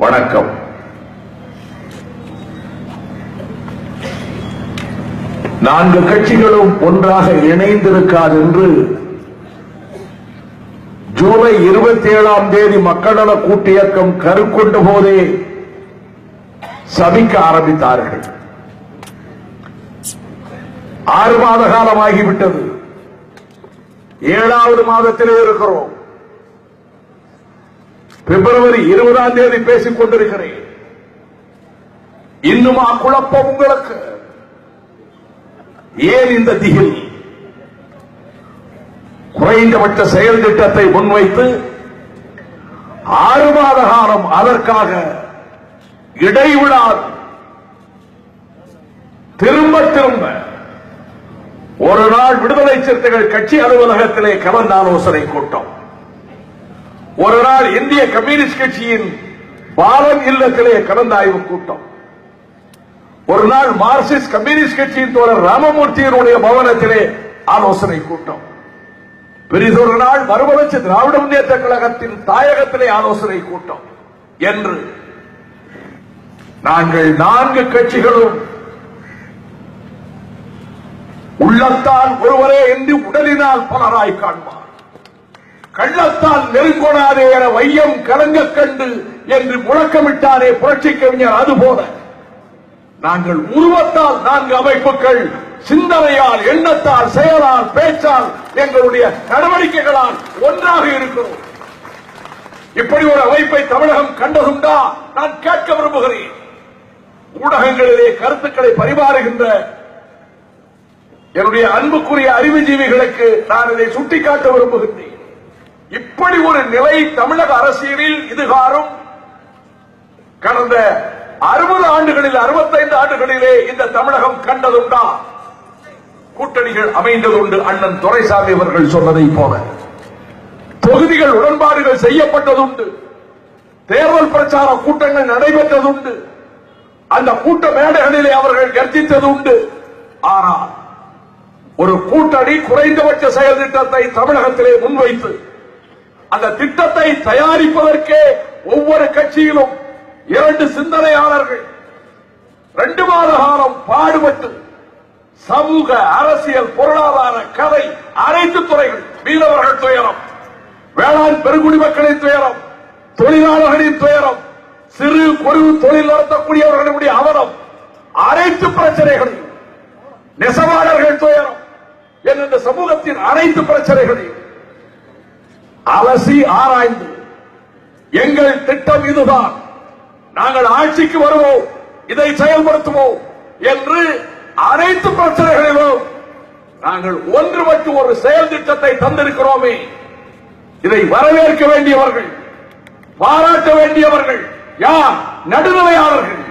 வணக்கம். நான்கு கட்சிகளும் ஒன்றாக இணைந்திருக்காது என்று ஜூலை 27ஆம் தேதி மக்கள் நல கூட்டு இயக்கம் கருக்கொண்ட போதே சபிக்க ஆரம்பித்தார்கள். 6 மாத காலமாகிவிட்டது. 7வது மாதத்திலே இருக்கிறோம். பிப்ரவரி 20ஆம் தேதி பேசிக் கொண்டிருக்கிறேன். இன்னுமா குழப்பம் உங்களுக்கு? ஏன் இந்த திகில்? குறைந்தபட்ச செயல் திட்டத்தை முன்வைத்து 6 மாத காலம் அதற்காக இடைவிடாது திரும்ப திரும்ப ஒரு நாள் விடுதலை சிறுத்தைகள் கட்சி அலுவலகத்திலே கலந்து ஆலோசனை கூட்டம், ஒரு நாள் இந்திய கம்யூனிஸ்ட் கட்சியின் பாலன் இல்லத்திலே கலந்தாய்வு கூட்டம், ஒரு நாள் மார்க்சிஸ்ட் கம்யூனிஸ்ட் கட்சியின் தோழர் ராமமூர்த்தியினுடைய பவனத்திலே ஆலோசனை கூட்டம், பெரிதொரு நாள் மறுமலர்ச்சி திராவிட முன்னேற்ற கழகத்தின் தாயகத்திலே ஆலோசனை கூட்டம் என்று நாங்கள் 4 கட்சிகளும் உள்ளத்தால் ஒருவரே என்று உடலினால் பலராய் காண்பார். கள்ளத்தால் நெருங்கொணாதே என வையம் கலங்க கண்டு என்று முழக்கமிட்டாரே புரட்சி கவிஞர். அதுபோல நாங்கள் உருவத்தால் 4 அமைப்புகள், சிந்தனையால், எண்ணத்தால், செயலால், பேச்சால், எங்களுடைய நடவடிக்கைகளால் ஒன்றாக இருக்கிறோம். இப்படி ஒரு அமைப்பை தமிழகம் கண்டதுண்டா? நான் கேட்க விரும்புகிறேன். ஊடகங்களிலே கருத்துக்களை பரிமாறுகின்ற என்னுடைய அன்புக்குரிய அறிவுஜீவிகளுக்கு நான் இதை சுட்டிக்காட்ட விரும்புகின்றேன். இப்படி ஒரு நிலை தமிழக அரசியலில் இதுகாரும் கடந்த 60 ஆண்டுகளில் 65 ஆண்டுகளிலே இந்த தமிழகம் கண்டதுண்டா? கூட்டணிகள் அமைந்ததுண்டு. அண்ணன் துரைசாமி அவர்கள் சொன்னதை போல தொகுதிகள் உடன்பாடுகள் செய்யப்பட்டதுண்டு. தேர்தல் பிரச்சார கூட்டங்கள் நடைபெற்றதுண்டு. அந்த கூட்ட மேடைகளிலே அவர்கள் கர்ஜித்தது உண்டு. ஆனால் ஒரு கூட்டணி குறைந்தபட்ச செயல் திட்டத்தை தமிழகத்திலே முன்வைத்து அந்த திட்டத்தை தயாரிப்பதற்கே ஒவ்வொரு கட்சியிலும் 2 சிந்தனையாளர்கள் 2 மாத காலம் பாடுபட்டு சமூக, அரசியல், பொருளாதார, கலை அனைத்து துறைகள், மீனவர்கள் துயரம், வேளாண் பெருங்குடி மக்களின் துயரம், தொழிலாளர்களின் துயரம், சிறு குறு தொழில் நடத்தக்கூடியவர்களுடைய அவலம், அனைத்து பிரச்சனைகளையும், நெசவாளர்கள் துயரம் என்ற சமூகத்தின் அனைத்து பிரச்சனைகளையும் அலசி ஆராய்ந்து எங்கள் திட்டம் இதுதான், நாங்கள் ஆட்சிக்கு வருவோம், இதை செயல்படுத்துவோம் என்று அனைத்து பிரச்சனைகளிலும் நாங்கள் ஒன்றுபட்டு ஒரு செயல் திட்டத்தை தந்திருக்கிறோமே. இதை வரவேற்க வேண்டியவர்கள், பாராட்ட வேண்டியவர்கள் யார்? நடுநிலையாளர்கள்.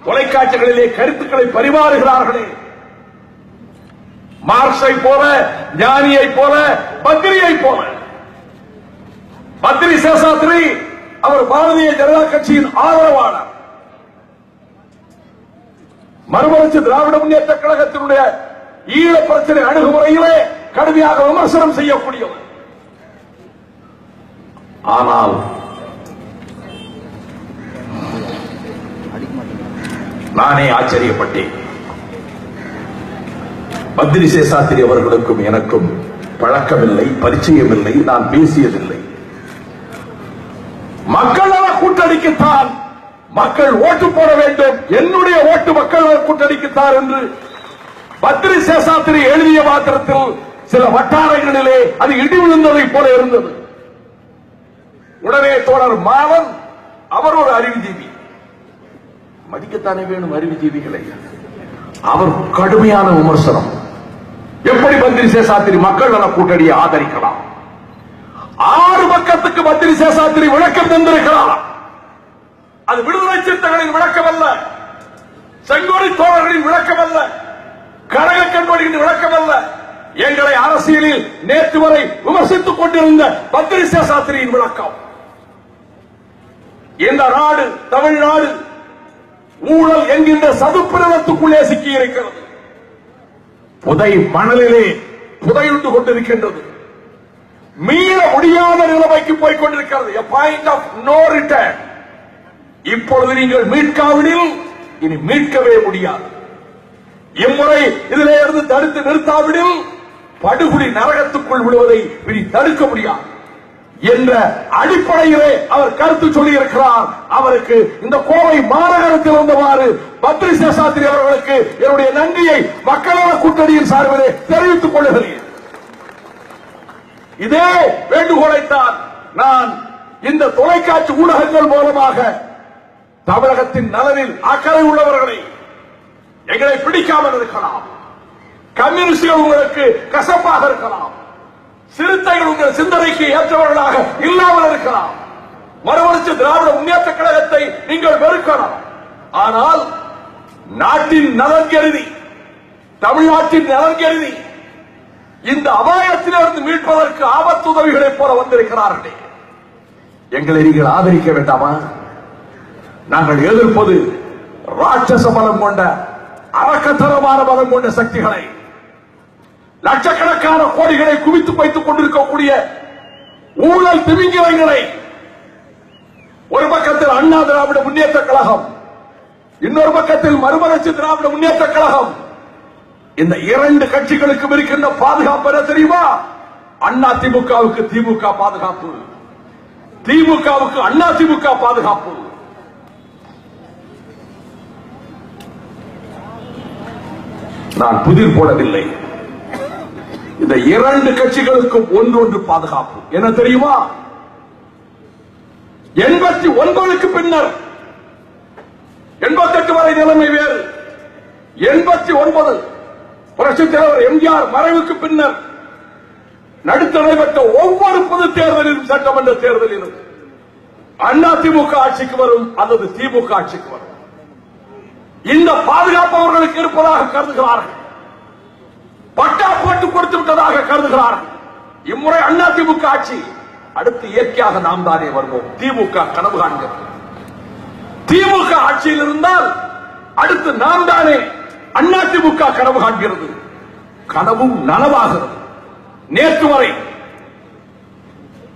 தொலைக்காட்சிகளிலே கருத்துக்களை பரிமாறுகிறார்களே, மார்க்ஸை போல, ஞானியை போல, பத்ரியை போல. பத்ரி சேஷாத்ரி அவர் பாரதிய ஜனதா கட்சியின் ஆதரவாளர், மறுமலர்ச்சி திராவிட முன்னேற்ற கழகத்தினுடைய ஈழ பிரச்சனை அணுகுமுறையிலே கடுமையாக விமர்சனம் செய்யக்கூடியவர். ஆனால் நானே ஆச்சரியப்பட்டேன். பத்ரி சேஷாத்ரி அவர்களுக்கும் எனக்கும் பழக்கமில்லை, பரிச்சயமில்லை, நான் பேசியதில்லை. மக்கள் நல கூட்டணிக்குத்தான் மக்கள் ஓட்டு போட வேண்டும், என்னுடைய ஓட்டு மக்கள் நல கூட்டணிக்குத்தான் என்று பத்ரி சேஷாத்ரி எழுதிய மாத்திரத்தில் சில வட்டாரங்களிலே அது இடி விழுந்ததை போல இருந்தது. உடனே தோழர் மாலன், அவர் ஒரு அறிவுஜீவி, மதிக்கத்தானே வேணும் அறிவுஜீவிகளை. அவர் கடுமையான விமர்சனம். எப்படி பத்ரி சேஷாத்ரி மக்கள் நல கூட்டணியை ஆதரிக்கலாம்? 6 பக்கத்துக்கு பத்ரி சேஷாத்ரி விளக்கம் தந்திருக்கிறார். அது விடுதலை சிறுத்தைகளின் விளக்கம் அல்ல, செங்கோடி தோழர்களின் விளக்கம் அல்ல, கழக கண்மணியின் விளக்கம் அல்ல. எங்களை அரசியலில் நேற்று வரை விமர்சித்துக் கொண்டிருந்த பத்ரி சேஷாத்ரியின் விளக்கம். இந்த நாடு, தமிழ்நாடு ஊழல் என்கின்ற சதுப்பிரதத்துக்குள்ளே சிக்கி இருக்கிறது. புதை மணலிலே புதையுண்டு கொண்டிருக்கின்றது. மீள முடியாத நிலைமைக்கு போய் கொண்டிருக்கிறது. A point of no return. இப்பொழுது நீங்கள் மீட்காவிடில் இனி மீட்கவே முடியாது. இம்முறை இதிலே இருந்து தடுத்து நிறுத்தாவிடில் படுகொலை நரகத்துக்குள் விடுவதை இனி தடுக்க முடியாது என்ற அடிப்படையிலே அவர் கருத்து சொல்லி இருக்கிறார். அவருக்கு இந்த கோவை மாநகரத்தில் வந்தவாறு பத்ரி சேஷாத்ரி அவர்களுக்கு என்னுடைய நன்றியை மக்களவை கூட்டணியின் சார்பிலே தெரிவித்துக் கொள்ளுகிறேன். இதே வேண்டுகோளைத்தான் நான் இந்த தொலைக்காட்சி ஊடகங்கள் மூலமாக தமிழகத்தின் நலனில் அக்கறை உள்ளவர்களை, எங்களை பிடிக்காமல் இருக்கலாம், கம்யூனிஸ்டுகள் உங்களுக்கு கசப்பாக இருக்கலாம், சிறுத்தைகள் உங்கள் சிந்தனைக்கு ஏற்றவர்களாக இல்லாமல் இருக்கலாம், மறுமலர்ச்சி திராவிட முன்னேற்ற கழகத்தை நீங்கள் வெறுக்கலாம். ஆனால் நாட்டின் நலன் கருதி, தமிழ்நாட்டின் நலன் கருதி இந்த அபாயத்திலிருந்து மீட்பதற்கு ஆபத்துதவிகளைப் போல வந்திருக்கிறார்களே, எங்களை நீங்கள் ஆதரிக்க வேண்டாமா? நாங்கள் எதிர்ப்பது ராட்சச பலம் கொண்ட, அரக்கத்தனமான பலம் கொண்ட சக்திகளை, லட்சக்கணக்கான கோடிகளை குவித்து வைத்துக் கொண்டிருக்கக்கூடிய ஊழல் திமிங்கிலங்களை. ஒரு பக்கத்தில் அண்ணா திராவிட முன்னேற்ற கழகம், இன்னொரு பக்கத்தில் மறுமலர்ச்சி திராவிட முன்னேற்ற கழகம். இந்த இரண்டு கட்சிகளுக்கும் இருக்கின்ற பாதுகாப்பு என்ன தெரியுமா? அண்ணா திமுகவுக்கு திமுக பாதுகாப்பு, திமுகவுக்கு அண்ணா திமுக பாதுகாப்பு. நான் புதிர் போடவில்லை. இந்த இரண்டு கட்சிகளுக்கும் ஒன்றொன்று பாதுகாப்பு. என்ன தெரியுமா? 89க்கு பின்னர், 88 வரை நிலைமை வேறு. 89 புரட்சித் தலைவர் எம்ஜிஆர் மறைவுக்கு பின்னர் நடுத்த நடைபெற்ற ஒவ்வொரு பொது தேர்தலிலும், சட்டமன்ற தேர்தலிலும் அண்ணா திமுக ஆட்சிக்கு வரும் அல்லது திமுக ஆட்சிக்கு வரும். இந்த பாதுகாப்பு அவர்களுக்கு இருப்பதாக கருதுகிறார்கள். பட்டா போட்டு கொடுத்து விட்டதாக கருதுகிறார்கள். இம்முறை அண்ணா திமுக ஆட்சி, அடுத்து இயற்கையாக நாம் தானே வருவோம். திமுக கனவு காண்கிறது. திமுக ஆட்சியில் இருந்தால் அடுத்து நாம் தானே அண்ணா திமுக கனவு காண்கிறது. கனவும் நனவாகிறது. நேற்று வரை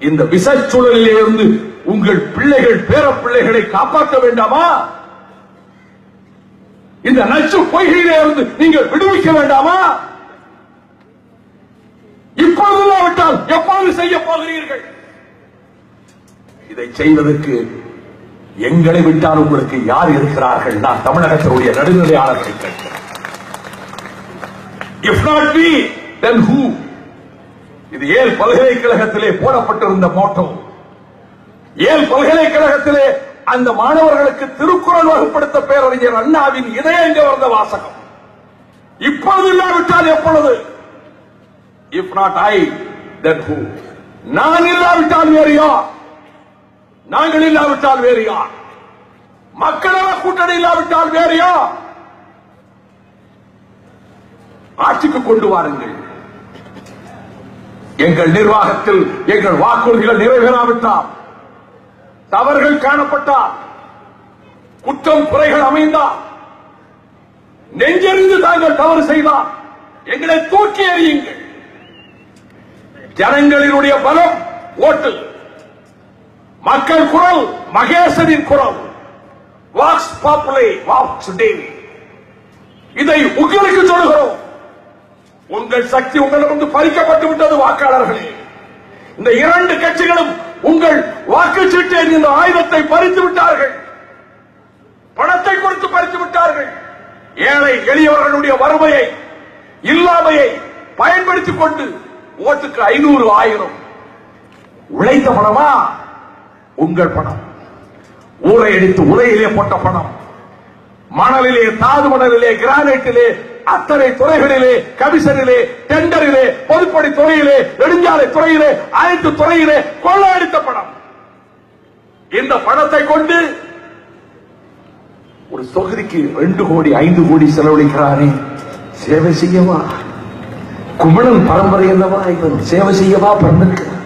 இந்த விச சூழலிலே இருந்து உங்கள் பிள்ளைகள், பேர பிள்ளைகளை காப்பாற்ற வேண்டாமா? இந்த நச்சு பொய்கையிலே இருந்து நீங்கள் விடுவிக்க வேண்டாமா? இப்பொழுது விட்டால் எப்போது செய்ய போகிறீர்கள்? இதை செய்வதற்கு எங்களை விட்டால் உங்களுக்கு யார் இருக்கிறார்கள்? நான் தமிழகத்தினுடைய நடுநிலையாளர்களை கேட்கிறேன். If not we, then who? இது ஏல் பல்கலைக்கழகத்திலே போடப்பட்டிருந்த மோட்டோ. ஏல் பல்கலைக்கழகத்திலே அந்த மாணவர்களுக்கு திருக்குறள் வகுப்படுத்த பேரறிஞர் அண்ணாவின் இதயங்க வந்த வாசகம். இப்பொழுது இல்லாவிட்டால் எப்பொழுது? If not I, then who? நான் இல்லாவிட்டால் வேறு யார்? நாங்கள் இல்லாவிட்டால் வேறு யார்? மக்களவை கூட்டணி இல்லாவிட்டால் வேறு யார்? ஆட்சிக்கு கொண்டு வாருங்கள். எங்கள் நிர்வாகத்தில் எங்கள் வாக்குறுதிகள் நிறைவேறாவிட்டால், தவறுகள் காணப்பட்டால், குற்றம் குறைகள் அமைந்தால், நெஞ்செறிந்து தாங்கள் தவறு செய்தால் எங்களை தூக்கி எறியுங்கள். ஜனங்களினுடைய பலம் ஓட்டு. மக்கள் குரல் மகேசனின் குரல். வாக்ஸ் பாப்புலே வாக்ஸ் டேவி. இதை உங்களுக்கு சொல்லுகிறோம். உங்கள் சக்தி உங்களிடமிருந்து பறிக்கப்பட்டு விட்டது வாக்காளர்களே. இந்த இரண்டு கட்சிகளும் உங்கள் வாக்குச்சீட்டை இந்த ஆயுதத்தை பறித்து விட்டார்கள். பணத்தை கொடுத்து பறித்து விட்டார்கள். ஏழை எளியவர்களுடைய வறுமையை, இல்லாமையை பயன்படுத்திக் கொண்டு ஓட்டுக்கு 500 1000 உழைத்த பணமா? உங்கள் பணம். ஊரை அடித்து உரையிலே போட்ட பணம். மணலிலே, தாது மணலிலே, கிரானைட்டிலே, அத்தனை துறைகளிலே, கமிஷனிலே, டெண்டரிலே, பொதுப்பணி துறையிலே, நெடுஞ்சாலை துறையிலே, அனைத்து துறையிலே கொள்ளையடித்த பணம். இந்த பணத்தை கொண்டு ஒரு தொகுதிக்கு 2 கோடி 5 கோடி செலவழிக்கிறானே, சேவை செய்யவா? குமணன் பரம்பரை அல்லவா இவன்? சேவை செய்யவா பிறந்திருக்கிறான்?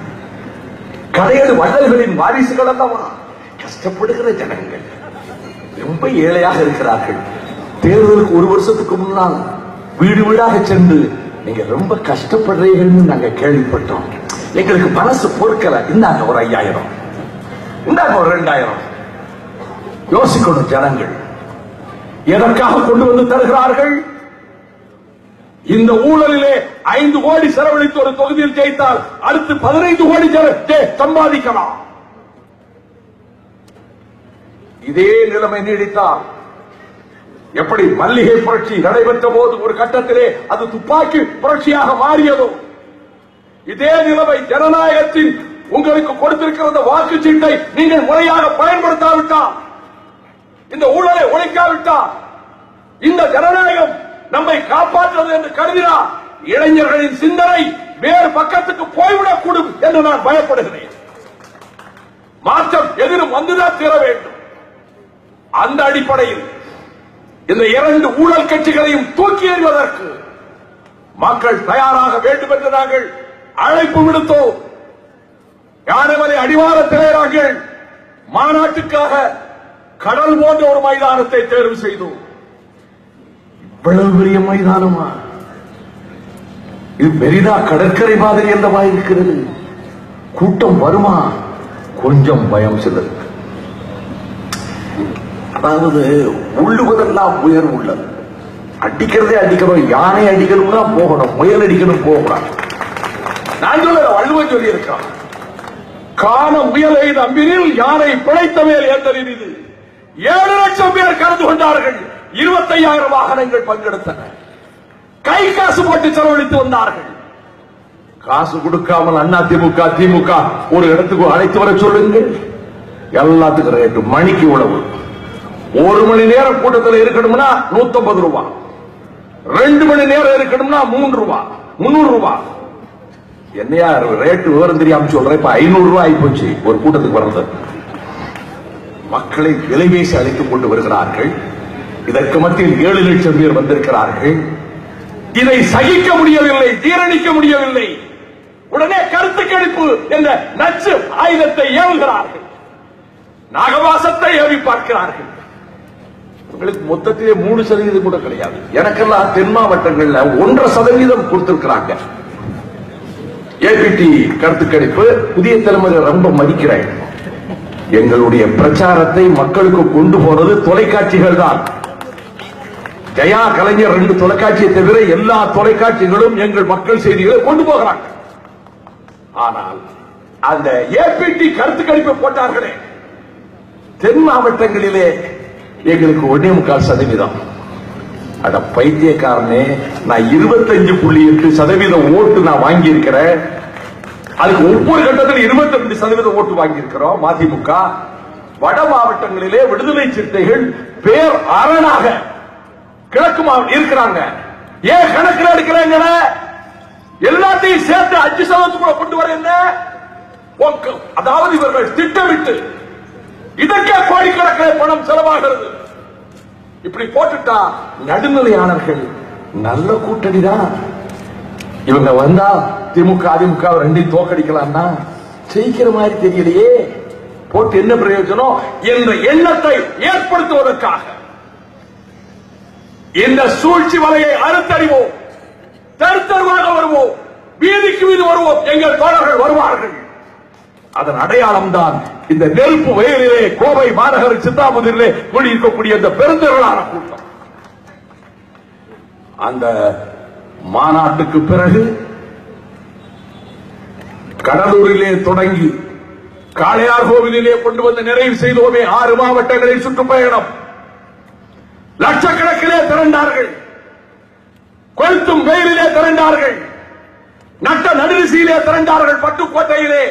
கடையது வள்ளல்களின் வாரிசுகள் அல்லவா? கஷ்டப்படுகிற ஜனங்கள் ரொம்ப ஏழையாக இருக்கிறார்கள். தேர்தலுக்கு 1 வருஷத்துக்கு முன்னால் வீடு வீடாக சென்று நீங்க ரொம்ப கஷ்டப்படுறீங்கன்னு நாங்க கேள்விப்பட்டோம். எங்களுக்கு மனசு பொறுக்கல. இந்தாங்க ஒரு 5000, இந்தாங்க ஒரு 2000. யோசிக்கணும் ஜனங்கள் எதற்காக கொண்டு வந்து தருகிறார்கள்? இந்த ஊழலிலே 5 கோடி செலவழித்து ஒரு தொகுதியில் ஜெயித்தால் அடுத்து 15 கோடி சம்பாதிக்கலாம். இதே நிலைமை நீடித்தால் எப்படி மல்லிகை புரட்சி நடைபெற்ற போது ஒரு கட்டத்திலே அது துப்பாக்கி புரட்சியாக மாறியதோ, இதே நிலைமை ஜனநாயகத்தின் உங்களுக்கு கொடுத்திருக்கிற வாக்குச்சீட்டை நீங்கள் முறையாக பயன்படுத்தாவிட்டால், இந்த ஊழலை ஒழிக்காவிட்டால், இந்த ஜனநாயகம் நம்மை காப்பாற்றுவது என்று கருதினார் இளைஞர்களின் சிந்தனை வேறு பக்கத்துக்கு போய்விடக்கூடும் என்று நான் பயப்படுகிறேன். மாற்றம் எதிரும் வந்துதான் தீர வேண்டும். அந்த அடிப்படையில் இந்த 2 ஊழல் கட்சிகளையும் தூக்கி எறிவதற்கு மக்கள் தயாராக வேண்டும் என்று நாங்கள் அழைப்பு விடுத்தோம். யானைமலை அடிவாரத்திலே நாங்கள் மாநாட்டுக்காக கடல் போன்ற ஒரு மைதானத்தை தேர்வு செய்தோம். இவ்வளவு பெரிய மைதானமா? இது பெரிதா கடற்கரை மாதிரி என்றவா இருக்கிறது? கூட்டம் வருமா? கொஞ்சம் பயம் சிலருக்கு. அதாவது உள்ளுவதெல்லாம் உயர்வு உள்ளது. அடிக்கிறதே அடிக்கணும், யானை அடிக்கணும்னா போகணும், முயல் அடிக்கணும் போகக்கூடாது. நான் சொல்ல வள்ளுவன் சொல்லி இருக்கான், காண முயலை நம்பினில் யானை பிழைத்த மேல் ஏந்தறிது. 7 லட்சம் பேர் கலந்து கொண்டார்கள். 25,000 வாகனங்கள் பங்கெடுத்தன. கை காசு போட்டு செலவழித்து வந்தார்கள். காசு கொடுக்காமல் அதிமுக திமுக ஒரு இடத்துக்கு அழைத்து வர சொல்லுங்கள். எல்லாத்துக்கும் ரேட்டு மணிக்கு உணவு. 1 மணி நேரம் கூட்டத்தில் இருக்கணும்னா 150 ரூபாய், 2 மணி நேரம் இருக்கணும்னா 3 ரூபாய், 300 ரூபாய். என்னையா ரேட்டு விவரம் தெரியாம சொல்றேன். இப்ப 500 ரூபாய் ஆகி போச்சு ஒரு கூட்டத்துக்கு வர்றது. மக்களை விலைபேசி அழைத்துக் கொண்டு வருகிறார்கள். இதற்கு மத்தியில் 7 லட்சம் பேர் வந்திருக்கிறார்கள். இதை சகிக்க முடியவில்லை, ஜீரணிக்க முடியவில்லை. உடனே கருத்து கணிப்பு என்ற நச்சு ஆயுதத்தை ஏவுகிறார்கள். நாகவாசத்தை ஏவி பார்க்கிறார்கள். உங்களுக்கு மொத்தத்திலே 3% கூட கிடையாது. எனக்கெல்லாம் தென் மாவட்டங்கள்ல 1.5% கொடுத்திருக்கிறாங்க. ஏபிடி கருத்து கணிப்பு புதிய தலைமுறை ரொம்ப மதிக்கிறேன். எங்களுடைய பிரச்சாரத்தை மக்களுக்கு கொண்டு போனது தொலைக்காட்சிகள் தான். ஜெயா கலைஞர் 2 தொலைக்காட்சியை தவிர எல்லா தொலைக்காட்சிகளும் எங்கள் மக்கள் செய்திகளை கொண்டு போகிறாங்க. ஆனால் அந்த ஏபிடி கருத்து கணிப்பை போட்டார்களே, தென் மாவட்டங்களிலே எங்களுக்கு 1.25%. அட பைத்தியக்காரனே, நான் 25.8% ஓட்டு நான் வாங்கி இருக்கிறேன். அதுக்கு ஒவ்வொரு கட்டத்தில் 22% ஓட்டு வாங்கி இருக்கிறோம் மதிமுக. வட மாவட்டங்களிலே விடுதலை சிறுத்தைகள் பேர் அரணாக கிழக்கு மாவட்டம் இருக்கிறாங்க. ஏன் கணக்கில் எடுக்கிறாங்க? எல்லாத்தையும் சேர்த்து 5% கொண்டு வர என்ன? அதாவது இவர்கள் திட்டமிட்டு இதற்கே கோடிக்கணக்கில் பணம் செலவாகிறது. இப்படி போட்டுட்டா நடுநிலையாளர்கள் நல்ல கூட்டணி தான். இவங்க வந்தா திமுக அதிமுக 2 தோக்கடிக்கலாம்னா ஜெயிக்கிற மாதிரி தெரியலையே, போட்டு என்ன பிரயோஜனம் என்ற எண்ணத்தை ஏற்படுத்துவதற்காக இந்த சூழ்ச்சி வலையை அறுத்தறிவோம், தெருத்தருவாக வருவோம், வீதிக்கு வீதி வருவோம். எங்கள் தோழர்கள் வருவார்கள். அதன் அடையாளம் தான் இந்த நெருப்பு வயலிலே கோவை மாநகர சித்தாபுதிரிலே கூடியிருக்கக்கூடிய இந்த பெருந்திரளான கூட்டம். அந்த மாநாட்டுக்கு பிறகு கடலூரிலே தொடங்கி காளையார் கோவிலிலே கொண்டு வந்து நிறைவு செய்தோமே 6 மாவட்டங்களில் சுற்றுப்பயணம். லட்சக்கணக்கிலே திரண்டார்கள். கொளுத்தும் வெயிலிலே திரண்டார்கள். நட்ட நடுநிசையிலே திரண்டார்கள். பட்டுக்கோட்டையிலே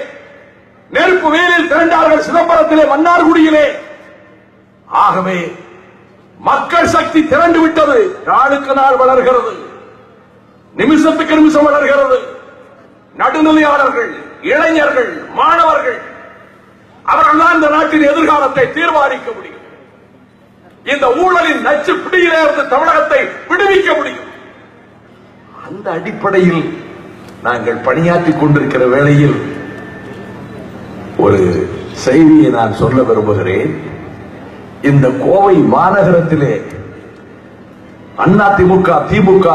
நெருப்பு வெயிலில் திரண்டார்கள். சிதம்பரத்திலே மன்னார்குடியிலே. ஆகவே மக்கள் சக்தி திரண்டு விட்டது. நாளுக்கு நாள் வளர்கிறது, நிமிஷத்துக்கு நிமிஷம் வளர்கிறது. நடுநிலையாளர்கள், இளைஞர்கள், மாணவர்கள் அவர்கள் தான் இந்த நாட்டின் எதிர்காலத்தை தீர்மானிக்க முடியும். இந்த ஊழலின் நச்சு பிடியிலே இருந்து தமிழகத்தை விடுவிக்க முடியும். அந்த அடிப்படையில் நாங்கள் பணியாற்றிக் கொண்டிருக்கிற வேளையில் ஒரு செய்தியை நான் சொல்ல விரும்புகிறேன். இந்த கோவை மாநகரத்திலே அதிமுக திமுக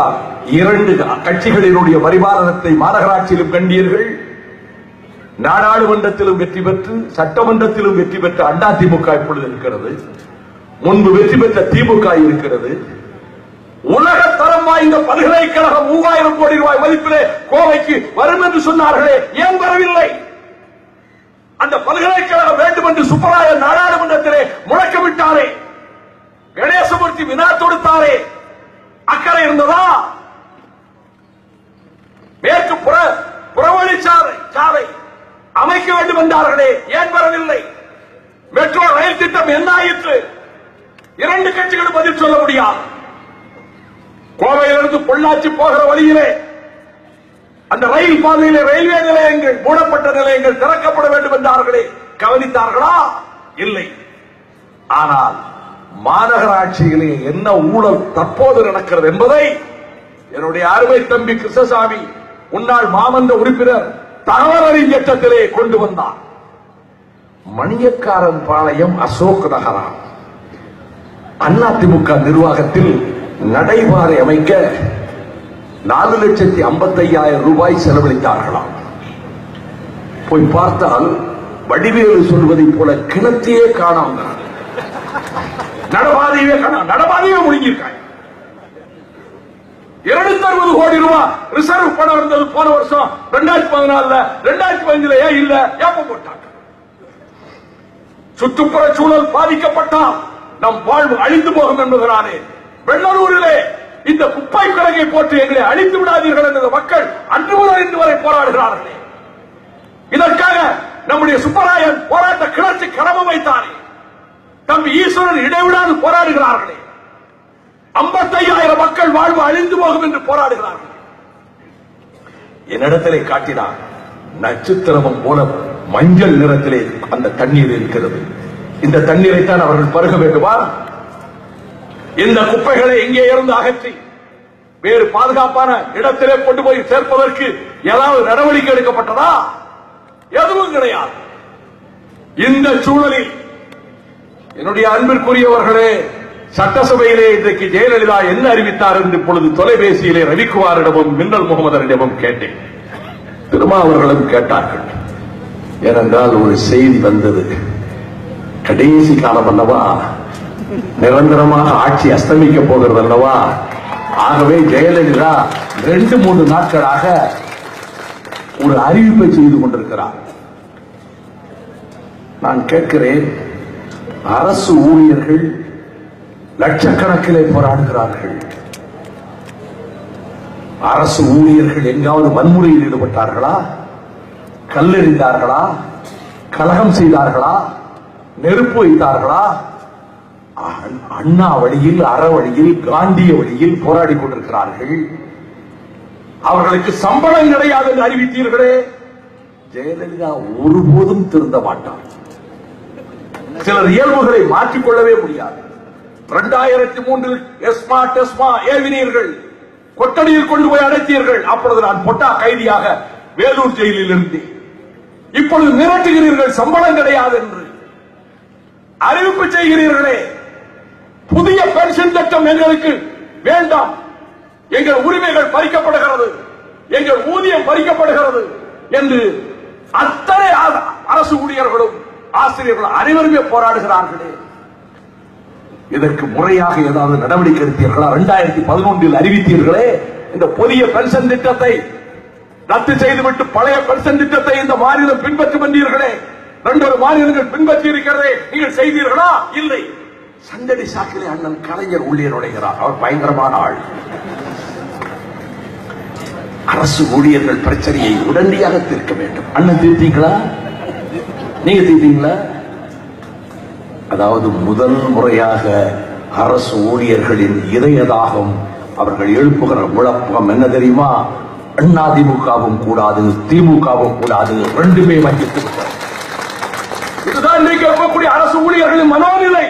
2 கட்சிகளினுடைய பரிமாணத்தை மாநகராட்சியிலும் கண்டீர்கள், நாடாளுமன்றத்திலும் வெற்றி பெற்று சட்டமன்றத்திலும் வெற்றி பெற்ற அதிமுக இப்பொழுது இருக்கிறது. முன்பு வெற்றி பெற்ற திமுக இருக்கிறது. உலக தரம் வாய்ந்த பல்கலைக்கழகம் 3000 கோடி ரூபாய் மதிப்பிலே கோவைக்கு வரும் என்று சொன்னார்களே, ஏன் வரவில்லை? அந்த பல்கலைக்கழகம் வேண்டும் என்று சுப்பராயன் நாடாளுமன்றத்திலே முழக்கமிட்டாரே, கணேசமூர்த்தி வினா தொடுத்தாரே, அக்கறை இருந்ததா? மேற்கு புறவழிச்சாலை அமைக்க வேண்டும் என்றார்களே, ஏன் வரவில்லை? மெட்ரோ ரயில் திட்டம் என்ன ஆயிற்று? 2 கட்சிகளும் பதில் சொல்ல முடியாது. கோவையிலிருந்து பொள்ளாச்சி போகிற வழியிலே அந்த ரயில் பாதையிலே ரயில்வே நிலையங்கள், மூடப்பட்ட நிலையங்கள் திறக்கப்பட வேண்டும் என்றார்களே, கவனித்தார்களா? இல்லை. ஆனால் மாநகராட்சியிலே என்ன ஊழல் தற்போது நடக்கிறது என்பதை என்னுடைய அருமை தம்பி கிருஷ்ணசாமி, முன்னாள் மாமன்ற உறுப்பினர், தகவல் அறியும் இயக்கத்திலே கொண்டு வந்தார். மணியக்காரன் பாளையம் அசோக் நகரா அதிமுக நிர்வாகத்தில் நடைபாதை அமைக்க 4,55,000 ரூபாய் செலவழித்தார்களாம். போய் பார்த்தால் வடிவேலு சொல்வதை போல கிணத்தையே காணாம, நடபாதையே காணாம, நடபாதையே முடிஞ்சிருக்காங்க. 260 கோடி ரூபாய் ரிசர்வ் பணம் இருந்தது போன வருஷம் 2014. 2015 ஏன் இல்ல? ஏப்ப போட்டாங்க. சுற்றுப்புற சூழல் பாதிக்கப்பட்டால் நம் வாழ்வு அழிந்து போகும் என்பதனாலே வெள்ளலூரிலே இந்த குப்பை கிடங்கை போட்டு எங்களை அழித்து விடாதீர்கள் என்ற மக்கள் அன்று முதல் இன்று வரை போராடுகிறார்களே. இதற்காக நம்முடைய சுப்பராயன் போராட்ட கிளர்ச்சி கடமை வைத்தாரே, தம்பி ஈஸ்வரன் இடைவிடாது போராடுகிறார்களே. 55,000 மக்கள் வாழ்வு அழிந்து போகும் என்று போராடுகிறார்கள். என்னிடத்திலே காட்டினார், நட்சத்திரமும் போல மஞ்சள் நிறத்திலே அந்த தண்ணீர் இருக்கிறது. இந்த தண்ணீரை தான் அவர்கள் பருக வேண்டுமா? இந்த குப்பைகளை இங்கே இருந்து அகற்றி வேறு பாதுகாப்பான இடத்திலே கொண்டு போய் சேர்ப்பதற்கு ஏதாவது நடவடிக்கை எடுக்கப்பட்டதா? எதுவும் கிடையாது. இந்த சூழலில் என்னுடைய அன்பிற்குரியவர்களே, சட்டசபையிலே இன்றைக்கு ஜெயலலிதா என்ன அறிவித்தார் என்று இப்பொழுது தொலைபேசியிலே ரவிக்குமாரிடமும் மின்னல் முகமதரிடமும் கேட்டேன். திருமாவர்களும் கேட்டார்கள். ஏனென்றால் ஒரு செய்தி வந்தது, கடைசி காலம் அல்லவா, நிரந்தரமாக ஆட்சி அஸ்தமிக்க போகிறது அல்லவா, ஆகவே ஜெயலலிதா 2-3 நாட்களாக ஒரு அறிவிப்பை செய்து கொண்டிருக்கிறார். நான் கேட்கிறேன், அரசு ஊழியர்கள் லட்சக்கணக்கிலே போராடுகிறார்கள். அரசு ஊழியர்கள் எங்காவது வன்முறையில் ஈடுபட்டார்களா? கல்லெறிந்தார்களா? கலகம் செய்தார்களா? நெருப்பு வைத்தார்களா? அண்ணா வழியில், அற வழியில், காந்திய வழியில் போராடி கொண்டிருக்கிறார்கள். அவர்களுக்கு சம்பளம் கிடையாது என்று அறிவித்தீர்களே. ஜெயலலிதா ஒருபோதும் திருந்த மாட்டார். சிலர் இயல்புகளை மாற்றிக்கொள்ளவே முடியாது. 2003 எஸ்மா ஏவினீர்கள், கொட்டடியில் கொண்டு போய் அடைத்தீர்கள். அப்பொழுது நான் பொட்டா கைதியாக வேலூர் ஜெயிலில் இருந்தேன். இப்பொழுது மிரட்டுகிறீர்கள் சம்பளம் கிடையாது என்று அறிவிப்பு செய்கிறீர்களே. புதிய பென்ஷன் திட்டம் எங்களுக்கு வேண்டாம், எங்கள் உரிமைகள் பறிக்கப்படுகிறது, எங்கள் ஊதியம் பறிக்கப்படுகிறது என்று அத்தனை அரசு ஊழியர்களும் ஆசிரியர்கள் அனைவருமே போராடுகிறார்களே. இதற்கு முறையாக ஏதாவது நடவடிக்கை எடுத்தீர்களா? 2011 அறிவித்தீர்களே இந்த புதிய பென்ஷன் திட்டத்தை ரத்து செய்துவிட்டு பழைய பென்ஷன் திட்டத்தை இந்த மாநிலம் பின்பற்றும் என்றீர்களே. 2 மாநிலங்கள் பின்பற்றி இருக்கிறதே, நீங்கள் செய்தீர்களா? இல்லை. சந்தடி சாக்கிலே அண்ணன் கலைஞர் உள்ளே நுழைகிறார். அவர் பயங்கரமான ஆள். அரசு ஊழியர்கள் பிரச்சனையை உடனடியாக தீர்க்க வேண்டும். அண்ணன் தீர்த்தீங்களா? நீங்க தீர்த்தீங்களா? அதாவது முதல் முறையாக அரசு ஊழியர்களின் இதயதாகம் அவர்கள் எழுப்புகிற முழக்கம் என்ன தெரியுமா? அதிமுகவும் கூடாது, திமுகவும் கூடாது, 2மே வஞ்சித்து விட்டது. இதுதான் இன்றைக்கு இருக்கக்கூடிய அரசு ஊழியர்களின் மனோநிலை.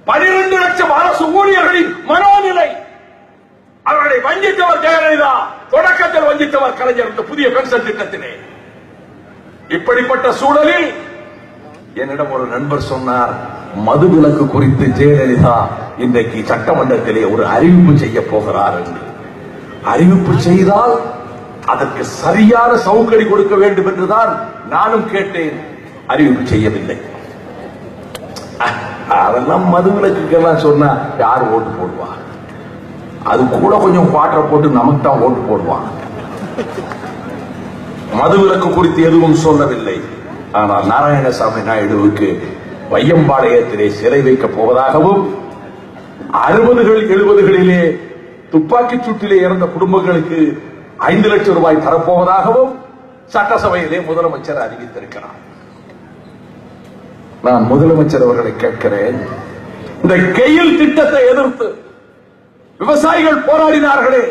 12 லட்சம் அரசு ஊழியர்களின் மனோநிலை. அவர்களை வஞ்சித்தவர் ஜெயலலிதா, தொடக்கத்தில் வஞ்சித்தவர் கலைஞர். இந்த புதிய பென்ஷன் திட்டத்திலே இப்படிப்பட்ட சூழலில் என்னிடம் ஒரு நண்பர் சொன்னார், மதுவிலக்கு குறித்து ஜெயலலிதா இன்றைக்கு சட்டமன்றத்திலே ஒரு அறிவிப்பு செய்ய போகிறார் என்று. அறிவிப்பு செய்தால் அதற்கு சரியான சவுக்கடி கொடுக்க வேண்டும் என்றுதான் நானும் கேட்டேன். அறிவிப்பு செய்யவில்லை. அதெல்லாம் மதுவிலக்குக்கெல்லாம் சொன்னா யார் ஓட்டு போடுவா? அது கூட கொஞ்சம் பாட்டை போட்டு நமக்கு தான் ஓட்டு போடுவான். மதுவிலக்கு குறித்து எதுவும் சொல்லவில்லை. ஆனால் நாராயணசாமி நாயுடுவுக்கு வையம்பாளையத்திலே சிறை வைக்கப் போவதாகவும் 60கள் 70களிலே துப்பாக்கிச் சூட்டிலே இறந்த குடும்பங்களுக்கு 5 லட்சம் ரூபாய் தரப்போவதாகவும் சட்டசபையிலே முதலமைச்சர் அறிவித்திருக்கிறார். நான் முதலமைச்சர் அவர்களை கேட்கிறேன், இந்த கெயில் திட்டத்தை எதிர்த்து விவசாயிகள் போராடினார்களே,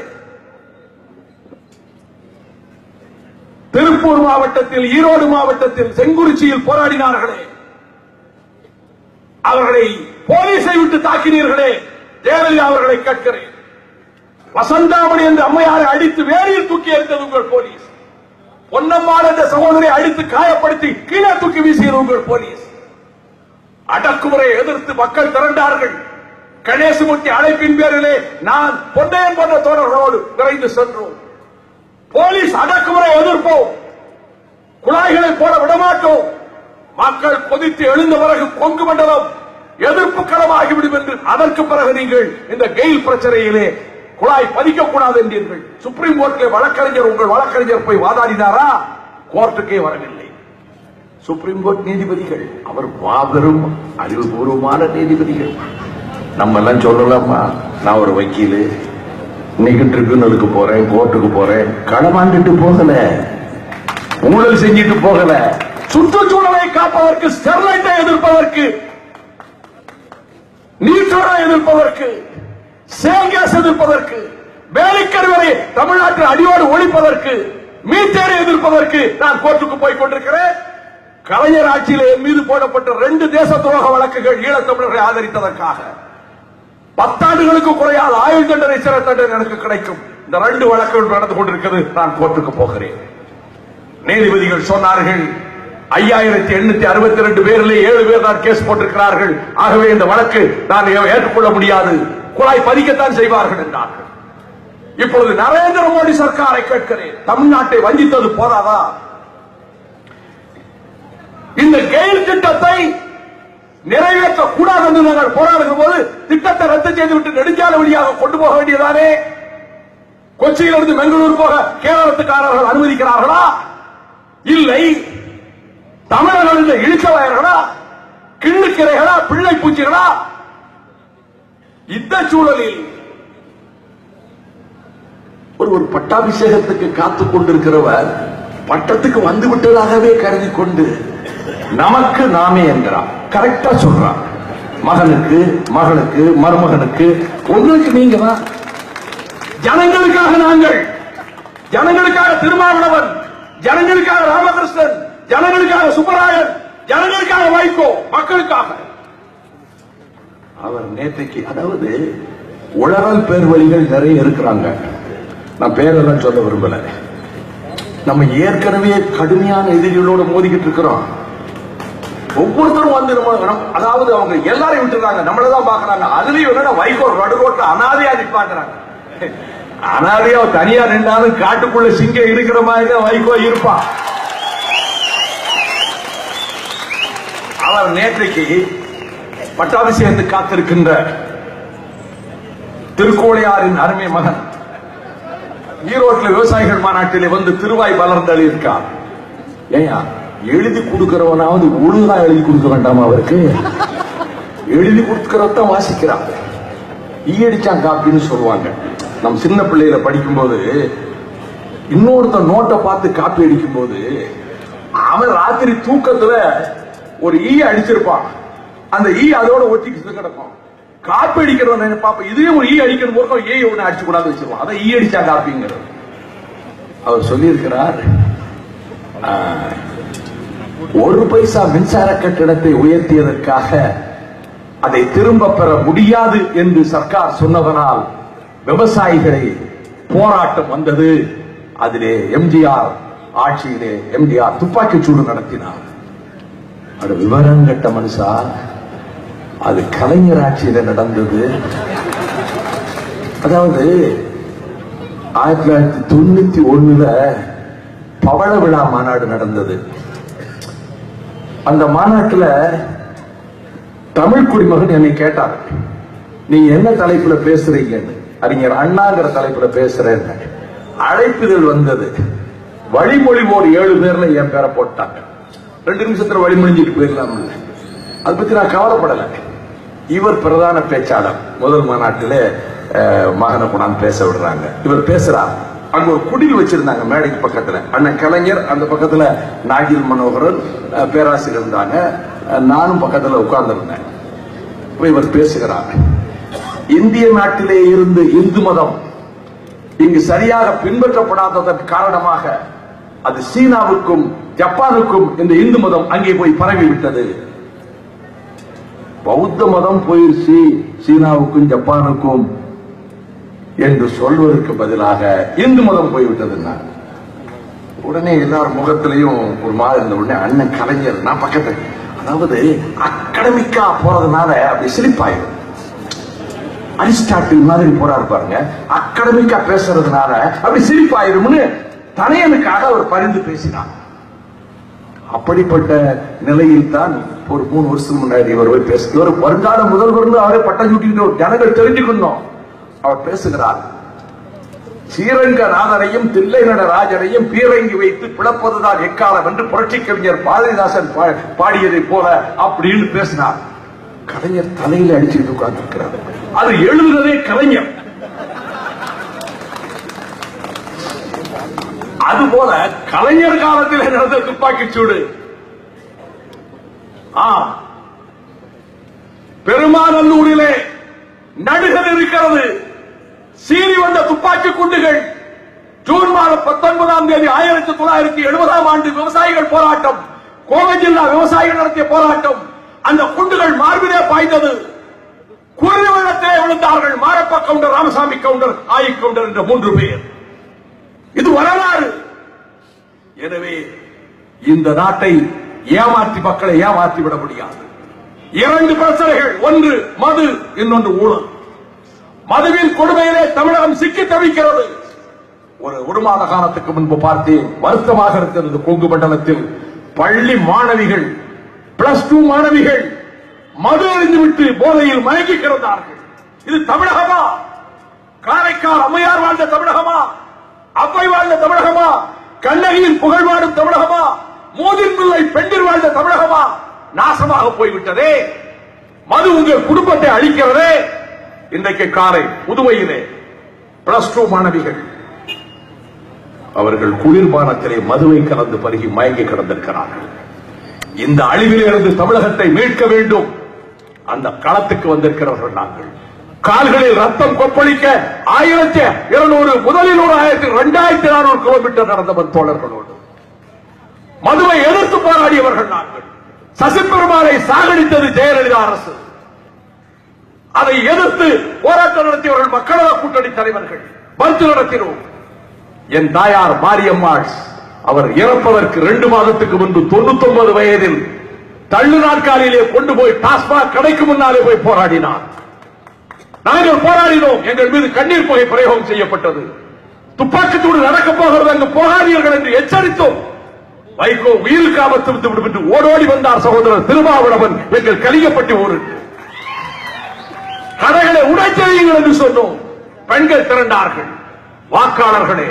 திருப்பூர் மாவட்டத்தில், ஈரோடு மாவட்டத்தில், செங்குறிச்சியில் போராடினார்களே, அவர்களை போலீஸை விட்டு தாக்கினீர்களே, ஜெயலலிதா அவர்களை கேட்கிறேன். வசந்தாமணி என்ற அம்மையாரை அடித்து வேலையில் தூக்கி எறிந்தது உங்கள் போலீஸ். பொன்னம்மாள் என்ற சகோதரியை அடித்து காயப்படுத்தி கீழே தூக்கி வீசியது உங்கள் போலீஸ். அடக்குமுறை எதிர்த்து மக்கள் திரண்டார்கள். கணேசமூர்த்தி அழைப்பின் பேரிலே நான் பொன்னையன் போன்ற தோழர்களோடு விரைந்து சென்றோம். போலீஸ் அடக்குமுறை எதிர்ப்போம், குழாய்களை போட விடமாட்டோம். மக்கள் கொதித்து எழுந்த பிறகு கொங்கு மண்டலம் எதிர்ப்பு களமாகிவிடும் என்று அதற்கு பிறகு நீங்கள் இந்த கெயில் பிரச்சனையிலே குழாய் பதிக்கக்கூடாது என்றீர்கள். சுப்ரீம் கோர்ட்டிலே வழக்கறிஞர், உங்கள் வழக்கறிஞர் போய் வாதாடினாரா? கோர்ட்டுக்கே வரவில்லை. சுப்ரீம் கோர்ட் நீதிபதிகள் அவர் மாபெரும் அறிவுபூர்வமான நீதிபதிகள். நம்ம எல்லாம் சொல்லலாமா, நான் ஒரு வக்கீல், இன்னைக்கு ட்ரிபியூனலுக்கு போறேன், கோர்ட்டுக்கு போறேன், களமாண்டுட்டு போகல, ஊழல் செஞ்சிட்டு போகல. சுற்றுச்சூழலை காப்பதற்கு, ஸ்டெர்லைட்டை எதிர்ப்பதற்கு, நீட்டோரை எதிர்ப்பதற்கு, சேல் கேஸ் எதிர்ப்பதற்கு, வேலைக்கருவரை தமிழ்நாட்டில் அடியோடு ஒழிப்பதற்கு, மீத்தேரை எதிர்ப்பதற்கு நான் கோர்ட்டுக்கு போய் கொண்டிருக்கிறேன். கலைஞர் ஆட்சியில் என் மீது போடப்பட்ட 2 தேச துரோக வழக்குகள் ஈழத்தமிழர்களை ஆதரித்ததற்காக 10 ஆண்டுகளுக்கு குறையாத ஆயுள் தண்டனை, சிறை தண்டனை எனக்கு கிடைக்கும். இந்த 2 வழக்குகள் நடந்து கொண்டிருக்கிறது. நான் கோர்ட்டுக்கு போகிறேன். நீதிபதிகள் சொன்னார்கள், 5862 பேரிலே 7 பேர் தான் கேஸ் போட்டிருக்கிறார்கள். ஆகவே இந்த வழக்கு நான் ஏற்றுக்கொள்ள முடியாது, குழாய் பதிக்கத்தான் செய்வார்கள் என்றார்கள். இப்பொழுது நரேந்திர மோடி சர்க்காரை கேட்கிறேன், தமிழ்நாட்டை வஞ்சித்தது போதாதா? இந்த கெயில் திட்டத்தை நிறைவேற்றக்கூடாது என்று நாங்கள் போராடுகிற போது திட்டத்தை ரத்து செய்துவிட்டு நெடுஞ்சாலை வழியாக கொண்டு போக வேண்டியதானே? கொச்சியிலிருந்து பெங்களூர் போக கேரளத்துக்காரர்கள் அனுமதிக்கிறார்களா? இல்லை. தமிழர்கள் இழிச்சவாயர்களா, கிண்ணுக்கிரைகளா, பிள்ளை பூச்சிகளா? இந்த சூழலில் ஒரு பட்டாபிஷேகத்துக்கு காத்துக் கொண்டிருக்கிறவர் பட்டத்துக்கு வந்து விட்டதாகவே கருதி கொண்டு நமக்கு நாமே என்கிறார். கரெக்டா சொல்றார். மகனுக்கு, மகளுக்கு, மருமகனுக்கு, உங்களுக்கு நீங்க தான். ஜனங்களுக்காக நாங்கள், ஜனங்களுக்காக திருமாவளவன், ஜனங்களுக்காக ராமகிருஷ்ணன், ஜனங்களுக்காக சுப்பராயன், ஜனங்களுக்காக வைகோ, மக்களுக்காக. அவர் நேற்றைக்கு, அதாவது உளறல் பேர் வழிகள் நிறைய இருக்கிறாங்க. நான் பேரெல்லாம் சொல்ல விரும்பல. நம்ம ஏற்கனவே கடுமையான எதிரிகளோடு மோதிக்கிட்டு இருக்கிறோம். ஒவ்வொருத்தரும் வந்து அதாவது அவங்க எல்லாரையும் விட்டுறாங்க, நம்மளதான் பாக்குறாங்க. அதுலயும் என்னன்னா வைகோ நடு ரோட்ல அனாதையா நிற்பாங்கிறாங்க. அனாதையா தனியா நின்றாலும் காட்டுக்குள்ள சிங்கம் இருக்கிற மாதிரி தான் வைகோ இருப்பான். அவர் நேற்றைக்கு பட்டாபிஷேகத்துக்கு காத்திருக்கின்ற திருக்கோளையாரின் அருமை மகன் ஈரோட்டில் விவசாயிகள் மாநாட்டிலே வந்து திருவாய் வளர்ந்தளி இருக்கார். ஏயா, எழுதி கொடுக்கிறவனாவது ஒழுங்கா எழுதி கொடுக்க வேண்டாமா? அவருக்கு எழுதி கொடுக்கிறதான் வாசிக்கிறான். ஈயடிச்சான் காப்பின்னு சொல்லுவாங்க. நம் சின்ன பிள்ளையில படிக்கும் போது இன்னொருத்த நோட்டை பார்த்து காப்பி அடிக்கும் போது அவன் ராத்திரி தூக்கத்துல ஒரு ஈ அடிச்சிருப்பான். அந்த ஈ அதோட ஒட்டிக்கிட்டு கிடக்கும். காப்பி அடிக்கிறவன் பாப்ப இதே ஒரு ஈ அடிக்கணும் போது ஈ ஒண்ணு அடிச்சு கூடாது வச்சிருவான். அதை ஈ அடிச்சா காப்பிங்கிறது. அவர் சொல்லியிருக்கிறார், 1 பைசா மின்சார கட்டணத்தை உயர்த்தியதற்காக அதை திரும்ப பெற முடியாது என்று சர்க்கார் சொன்னதனால் விவசாயிகளை போராட்டம் வந்தது. அதிலே எம்ஜிஆர் ஆட்சியிலே எம்ஜிஆர் துப்பாக்கி சூடு நடத்தினார். அது விவரம் கட்ட மனுஷா, அது கலைஞர் ஆட்சியில நடந்தது. அதாவது 1991 பவள விழா மாநாடு நடந்தது. அந்த மாநாட்டுல தமிழ் குடிமகன் என்னை கேட்டார், நீங்க என்ன தலைப்புல பேசுறீங்கன்னு. அறிஞர் அண்ணாங்கிற தலைப்புல பேசுறேன்னு அழைப்புதல் வந்தது. வழிமொழிவோர் 7 பேர்ல என் பேரை போட்டாங்க. 2 நிமிஷத்துல வழிமொழிஞ்சிட்டு போயிடலாம். அதை பத்தி நான் கவலைப்படல. இவர் பிரதான பேச்சாளர். முதல் மாநாட்டிலே மகனை கொண்டாந்து பேச விடுறாங்க. இவர் பேசுறார். அங்க ஒரு குடில் வச்சிருந்தாங்க மேடைக்கு பக்கத்துல. அண்ணன் கலைஞர், அந்த பக்கத்துல நாகில் மனோகரன் பேராசிரியர் இருந்தாங்க. நானும் பக்கத்துல உட்கார்ந்து இருந்தேன். இவர் பேசுகிறார். இந்திய நாட்டிலே இருந்து இந்து மதம் இங்கு சரியாக பின்பற்றப்படாததற்கு காரணமாக அது சீனாவுக்கும் ஜப்பானுக்கும் இந்த இந்து மதம் அங்கே போய் பரவிவிட்டது. பௌத்த மதம் போயிருச்சு சீனாவுக்கும் ஜப்பானுக்கும் என்று சொல்வதற்கு பதிலாக இந்து மதம் போய்விட்டது. உடனே எல்லார் முகத்திலையும் ஒரு மாதிரி இருந்த உடனே அண்ணன் கலைஞர், நான் பக்கத்துல, அதாவது அகடமிக்கா போறதுனால அப்படி சிரிப்பாயிடும். அரிஸ்டாட்டில் மாதிரி போறாரு பாருங்க, அகடமிக்கா பேசுறதுனால அப்படி சிரிப்பாயிரும்னு தனையனுக்காக அவர் பரிந்து பேசினார். அப்படிப்பட்ட நிலையில் தான் ஒரு 3 வருஷத்துக்கு முன்னாடி அவர் போய் பேசுகிறார். ஒரு வருங்கால முதல்வர் அவரே பட்டம் சூட்டிட்டு ஜனங்கள் தெரிஞ்சுக்கணும். அவர் பேசுகிறார், ஸ்ரீரங்கநாதரையும் தில்லை நடராஜரையும் பீரங்கி வைத்து பிளப்பதுதான் எக்காலம் என்று புரட்சி கவிஞர் பாரதிதாசன் பாடியதை போல அப்படின்னு பேசினார். கலைஞர் தலையில அடிச்சுட்டு உட்கார்ந்திருக்கிறார். அது எழுதுனதே கலைஞர். அதுபோல கலைஞர் காலத்தில் நடந்த துப்பாக்கிச் சூடு, பெருமாநல்லூரிலே நடுகள் இருக்கிறது. சீறி வந்த துப்பாக்கி குண்டுகள். ஜூன் மாதம் 19ஆம் தேதி 1970ஆம் ஆண்டு விவசாயிகள் போராட்டம், கோவை ஜில்லா விவசாயிகள் நடத்திய போராட்டம். அந்த குண்டுகள் மார்பிலே பாய்ந்தது. குருதி வெள்ளத்திலே விழுந்தார்கள். மாரப்ப கவுண்டர், ராமசாமி கவுண்டர், ஆயி கவுண்டர் என்ற 3 பேர். இது வரலாறு. எனவே இந்த நாட்டை ஏமாற்றி மக்களை ஏமாற்றி விட முடியாது. 2 பிரச்சனைகள், ஒன்று மது, இன்னொன்று ஊழல். மதுவின் கொடுமையிலே தமிழகம் சிக்கி தவிக்கிறது. ஒரு மாத காலத்துக்கு முன்பு பார்த்தேன், வருத்தமாக இருக்கிறது. கொங்கு மண்டலத்தில் பள்ளி மாணவிகள், +2 மாணவிகள் மது அறிந்துவிட்டு போதையில் மயங்கி கிடந்தார்கள். இது தமிழகமா? காரைக்கால் அம்மையார் வாழ்ந்த தமிழகமா? அவ்வை வாழ்ந்த தமிழகமா? கண்ணகியின் புகழ் வாடும் தமிழகமா? மோதின் பிள்ளை பெண்டில் வாழ்ந்த தமிழகமா? நாசமாக போய்விட்டதே. மது உங்கள் குடும்பத்தை அழிக்கிறதே. இன்றைக்கு காரை புதுவையிலே +2 மாணவிகள் அவர்கள் குளிர்பானத்திலே மதுவை கலந்து பருகி மயங்கி கிடந்திருக்கிறார்கள். இந்த அழிவிலிருந்து தமிழகத்தை மீட்க வேண்டும். அந்த களத்துக்கு வந்திருக்கிறவர்கள் நாங்கள். கால்களில் ரத்தம் கொப்பளிக்க 1200, முதலில் 2400 கிலோமீட்டர் நடந்தவன் தோழர்களோடு மதுவை எதிர்த்து போராடியவர்கள் நாங்கள். சசிபெருமானை சாகடித்தது ஜெயலலிதா அரசு. அதை எதிர்த்து போராட்டம் நடத்தியவர்கள் மக்களவை கூட்டணி தலைவர்கள். மறுத்து நடத்தினோம். என் தாயார் மாரியம்மாள் அவர் இறப்பதற்கு 2 மாதத்துக்கு முன்பு 99 வயதில் தள்ளு நாற்காலியிலே கொண்டு போய் டாஸ்மாக் கடைக்கு முன்னாலே போய் போராடினார். நாங்கள் போராடினோம். எங்கள் மீது கண்ணீர் புகை பிரயோகம் செய்யப்பட்டது. துப்பாக்கிச்சூடு நடக்கப் போகிறது, அங்கு போராடியவர்கள் என்று எச்சரித்தோம். வைகோ உயிருக்கு ஆபத்து விட்டு ஓடோடி வந்தார் சகோதரர் திருமாவளவன் எங்கள் கலிங்கப்பட்டி ஊருக்கு. கடைகளை உடைத்தெறியுங்கள் என்று சொன்னோம். பெண்கள் திரண்டார்கள். வாக்காளர்களே,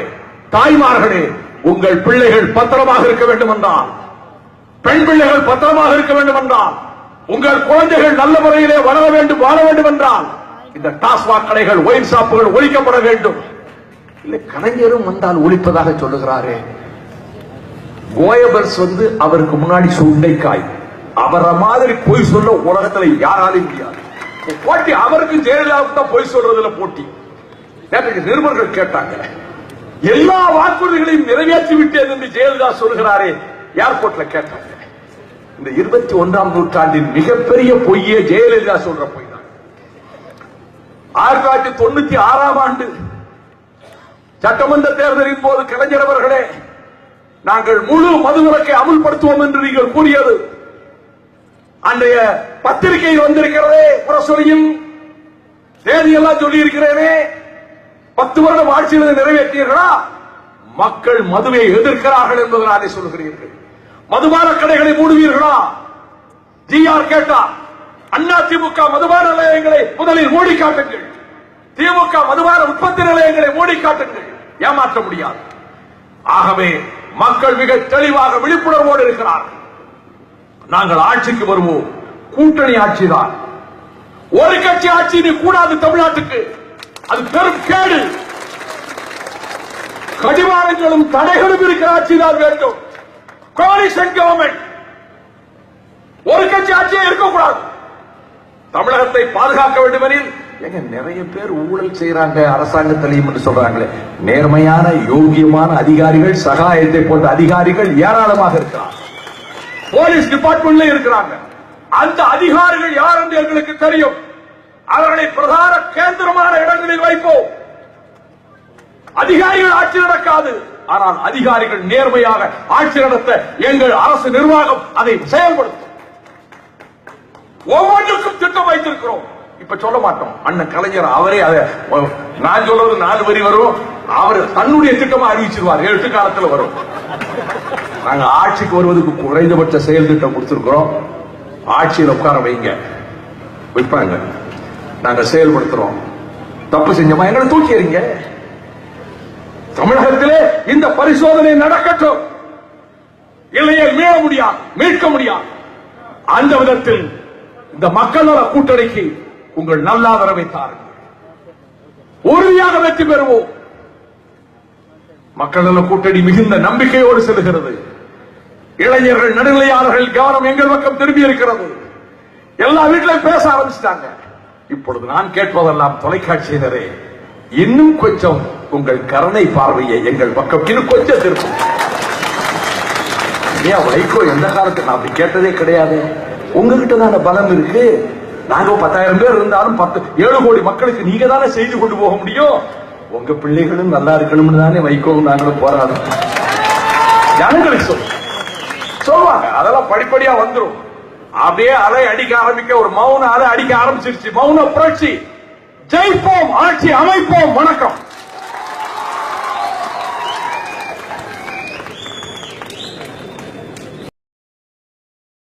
தாய்மார்களே, உங்கள் பிள்ளைகள் பத்திரமாக இருக்க வேண்டும் என்றால், பெண் பிள்ளைகள் பத்திரமாக இருக்க வேண்டும் என்றால், உங்கள் குழந்தைகள் நல்ல முறையிலே வளர வேண்டும், வாழ வேண்டும் என்றால் இந்த டாஸ்மாக் கடைகள், ஒயின் ஷாப்புகள் ஒழிக்கப்பட வேண்டும். இல்லை, கலைஞரும் வந்தால் ஒழிப்பதாக சொல்லுகிறாரே. கோயபர்ஸ் அவருக்கு முன்னாடி சுண்டைக்காய். அவரை மாதிரி பொய் சொல்ல உலகத்தில் யாராலையும் முடியாது. போட்டி அவருக்கு ஜெயலலிதாவுக்கு தான் பொய் சொல்றதுல போட்டி. நேற்றைக்கு நிருபர்கள் கேட்டாங்க, எல்லா வாக்குறுதிகளையும் நிறைவேற்றி விட்டேன் என்று ஜெயலலிதா சொல்கிறாரே, ஏர்போர்ட்ல கேட்டாங்க. இந்த 21ஆம் நூற்றாண்டின் மிகப்பெரிய பொய்யே ஜெயலலிதா சொல்ற பொய் தான். 1996ஆம் ஆண்டு சட்டமன்ற தேர்தலின் போது கலைஞர் அவர்களே, நாங்கள் முழு மதுவிலக்கை அமுல்படுத்துவோம் என்று நீங்கள் கூறியது அன்றைய பத்திரிகையில் வந்திருக்கிறதே, புரசொலியில் தேதியெல்லாம் சொல்லி இருக்கிறேனே. 10 வருடம் ஆட்சியில் நிறைவேற்றீர்களா? மக்கள் மதுவை எதிர்க்கிறார்கள் என்பதனாலே சொல்கிறீர்கள். மதுபான கடைகளை மூடுவீர்களா? ஜிஆர் கேட்டார். அண்ணா திமுக மதுபான நிலையங்களை முதலில் மூடி காட்டுங்கள், திமுக மதுபான உற்பத்தி நிலையங்களை மூடி காட்டுங்கள். ஏமாற்ற முடியாது. ஆகவே மக்கள் மிக தெளிவாக விழிப்புணர்வோடு இருக்கிறார்கள். நாங்கள் ஆட்சிக்கு வருவோம், கூட்டணி ஆட்சிதான். ஒரு கட்சி ஆட்சி நீ கூடாது தமிழ்நாட்டுக்கு, அது பெரும் கேடு. கடிவாளங்களும் தடைகளும் இருக்கிற ஆட்சிதான் வேண்டும். கோலிஷன் கவர்மெண்ட், ஒரு கட்சி ஆட்சியே இருக்கக்கூடாது. தமிழகத்தை பாதுகாக்க வேண்டுமெனில் எங்க நிறைய பேர் ஊழல் செய்யறாங்க அரசாங்கத்திலையும் என்று சொல்றாங்களே, நேர்மையான யோகியமான அதிகாரிகள், சகாயத்தை போன்ற அதிகாரிகள் ஏராளமாக இருக்கிறார். போலீஸ் டிபார்ட்மெண்ட்ல இருக்கிறாங்க. அந்த அதிகாரிகள் யார் என்று எங்களுக்கு தெரியும். அவர்களை பிரதான கேந்திரமான இடங்களில் வைப்போம். அதிகாரிகள் ஆட்சி நடக்காது, ஆனால் அதிகாரிகள் நேர்மையாக ஆட்சி நடத்த எங்கள் அரசு நிர்வாகம் அதை செயல்படுத்தும். ஒவ்வொன்றுக்கும் திட்டம் வைத்திருக்கிறோம். இப்ப சொல்ல மாட்டோம். அண்ணன் கலைஞர் அவரே அதை, நான் சொல்றது 4 வரி வரும், அவர் தன்னுடைய திட்டமா அறிவிச்சிருவார். 8 காலத்தில் வரும். நாங்க ஆட்சிக்கு வருவதற்கு குறைந்தபட்ச செயல் திட்டம் கொடுத்திருக்கிறோம். ஆட்சியில் உட்கார வைங்க, வைப்பாங்க. நாங்க செயல்படுத்துறோம். தப்பு செஞ்சோமா எங்களை தூக்கி எறிங்க. தமிழகத்திலே இந்த பரிசோதனை நடக்கட்டும். இல்லையே மீள முடியாது, மீட்க முடியாது. அந்த விதத்தில் இந்த மக்கள் நல கூட்டணிக்கு உங்கள் நல்லாதரவை தாருங்கள். உறுதியாக வெற்றி பெறுவோம். மக்கள் நல கூட்டணி மிகுந்த நம்பிக்கையோடு செல்கிறது. இளைஞர்கள், நடுநிலையாளர்கள் கவனம் எங்கள் பக்கம் திரும்பி இருக்கிறது. எல்லா வீட்டிலும் பேச ஆரம்பிச்சிட்டாங்க. இப்பொழுது நான் கேட்பதெல்லாம் தொலைக்காட்சியினரே, இன்னும் கொஞ்சம் உங்கள் கருணை பார்வையை எங்கள் பக்கம் இன்னும் கொஞ்சம் திருப்பும். ஏன் வைகோ எந்த காலத்துக்கு நான் அப்படி கேட்டதே கிடையாது. உங்ககிட்ட தானே பலம் இருக்கு. நாங்க 10,000 பேர் இருந்தாலும் 7 கோடி மக்களுக்கு நீங்க தானே செய்தி கொண்டு போக முடியும். உங்க பிள்ளைகளும் நல்லா இருக்கணும்னு தானே வைகோவும் நாங்களும் போராடும். ஜனங்களுக்கு சொல்லுவாங்க, அதெல்லாம் படிப்படியா வந்துடும். அப்படியே அலை அடிக்க ஆரம்பிக்க, ஒரு மௌன அலை அடிக்க ஆரம்பிச்சிருச்சு. மௌன புரட்சி. ஜெயிப்போம், ஆட்சி அமைப்போம். வணக்கம்.